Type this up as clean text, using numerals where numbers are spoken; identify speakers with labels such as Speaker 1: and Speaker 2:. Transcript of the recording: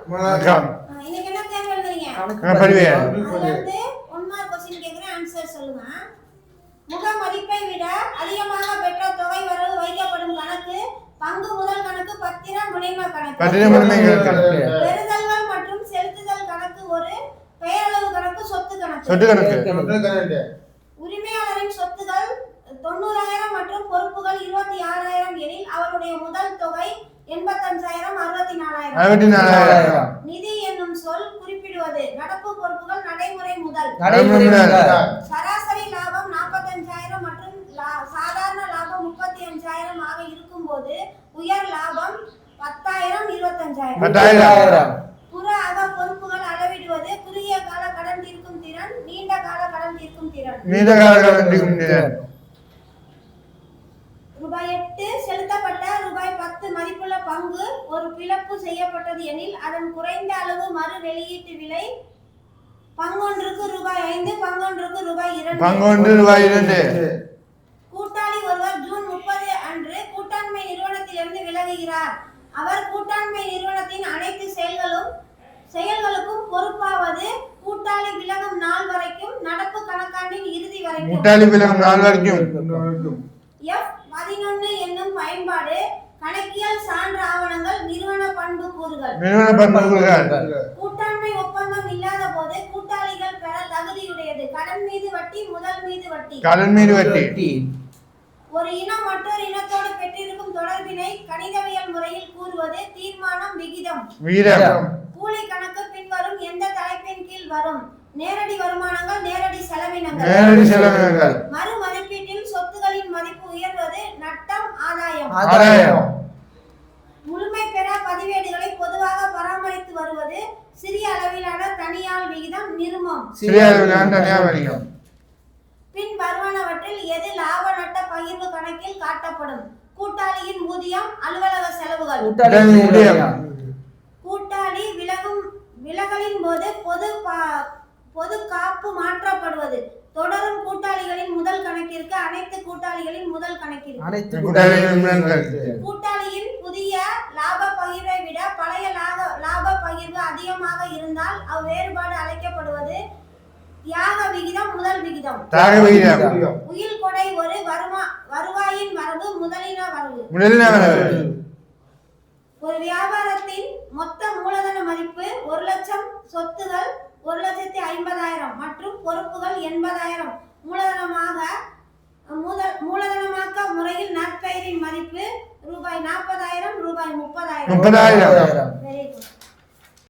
Speaker 1: இன்னைக்கு என்ன தேர்வு எழுதுறீங்க? அதுல இருந்து 1 மார்க் क्वेश्चन கேக்குறேன், ஆன்சர் சொல்லுங்க. முக மதிப்பை விட அதிகமாக பெற்ற தொகை வரவு வைக்கப்படும் கணக்கு பங்கு முதல் கணக்கு பத்திரம் முனைம கணக்கு. பெறுதல்கள் மற்றும் செலுத்துதல் கணக்கு ஒரு பெயரளவு கணக்கு சொத்து கணக்கு. உரிமையாளரின் சொத்துகள் 90,000 மற்றும் பொறுப்புகள் 26,000 எனில் அவருடைய முதல் தொகை 85,000 64,000. நிதி என்னும் சொல் குறிப்பிடுவது நடப்பு பொறுப்புகள் நடைமுறை முதல். சராசரி லாபம் 45,000 மற்றும் சாதாரண லாபம் 35,000 ஆக இருக்கும்போது உயர் லாபம் 10,000 25,000. புற அக பொறுப்புகள் அளவிடுவது குறுகிய கால கடன் தீர்க்கும் திறன், நீண்ட கால கடன் தீர்க்கும் திறன். ரூபாய் 8 செலுத்தப்பட்ட ரூபாய் 10 மதிப்புள்ள பங்கு ஒரு பிளப்பு செய்யப்பட்டது எனில் அதன் குறைந்த அளவு மறு வெளியீட்டு விலை பங்கொன்றுக்கு ரூபாய் 5, பங்கொன்றுக்கு ரூபாய் 2. கூட்டாளி ஒருவர் ஜூன் 30 அன்று கூட்டாண்மை நிறுவனத்திலிருந்து விலகுகிறார். அவர் கூட்டாண்மை நிறுவனத்தின் அனைத்து செயல்களுக்கும் பொறுப்பாவது கூட்டாளி விலகும் நாள் வரைக்கும் நடப்பு கணக்காண்டின் இறுதி வரைக்கும். F11 என்னும் பயன்பாடு கணக்கியல் சான்று ஆவணங்கள் நிறுவன பண்பு கூறுகள். கூட்டாண்மை ஒப்பந்தம் இல்லாத போது கூட்டாளிகள் பெற தகுதியுடையது கடன் மீது வட்டி, முதல் மீது வட்டி. ஒரு இனம் மற்றொரு இனத்தோடு பெற்றிருக்கும் தொடர்பினை கணிதவியல் முறையில் கூறுவது தீர்மானம் விகிதம். கூலி கணக்கு பின்வரும் எந்த தலைப்பின் கீழ் வரும்? நேரடி வருமானங்கள், நேரடி செலவினங்கள். மறு மதிப்பீட்டில் சொத்துகளின் மதிப்பு உயர்வது நட்டம், ஆதாயம். முழுமை பெற பதிவேடுகளை பொதுவாக பராமரித்து வருவது சிறிய அளவிலான தனியார் விகிதம், நிறுமம். பின் வருவனவற்றில் எது லாப நட்ட பகிர்வு கணக்கில் காட்டப்படும்? கூட்டாளியின் ஊதியம், அலுவலக செலவுகள். கூட்டாளி விலகலின் போது பொது காப்பு மாற்றப்படுவது தொடரும் கூட்டாளிகளின் முதல் கணக்கிற்கு, அனைத்து கூட்டாளிகளின் முதல் கணக்கிற்கு. கூட்டாளியின் புதிய லாப பகிர்வை விட பழைய லாப பகிர்வு அதிகமாக இருந்தால் அவ்வேறுபாடு அழைக்கப்படுவது தியாக விகிதம், முதல் விகிதம். உயில் கொடை ஒரு வருவாயின் வரவு, முதலின வரவு. ஒரு வியாபாரத்தின் மொத்த மூலதன மதிப்பு 1,00,000, சொத்துகள் 1,50,000 மற்றும் பொறுப்புகள் 80,000. மூலதனமாக்க முறையில் நற்பெயரின் மதிப்பு ரூபாய் 40,000, ரூபாய் 30,000.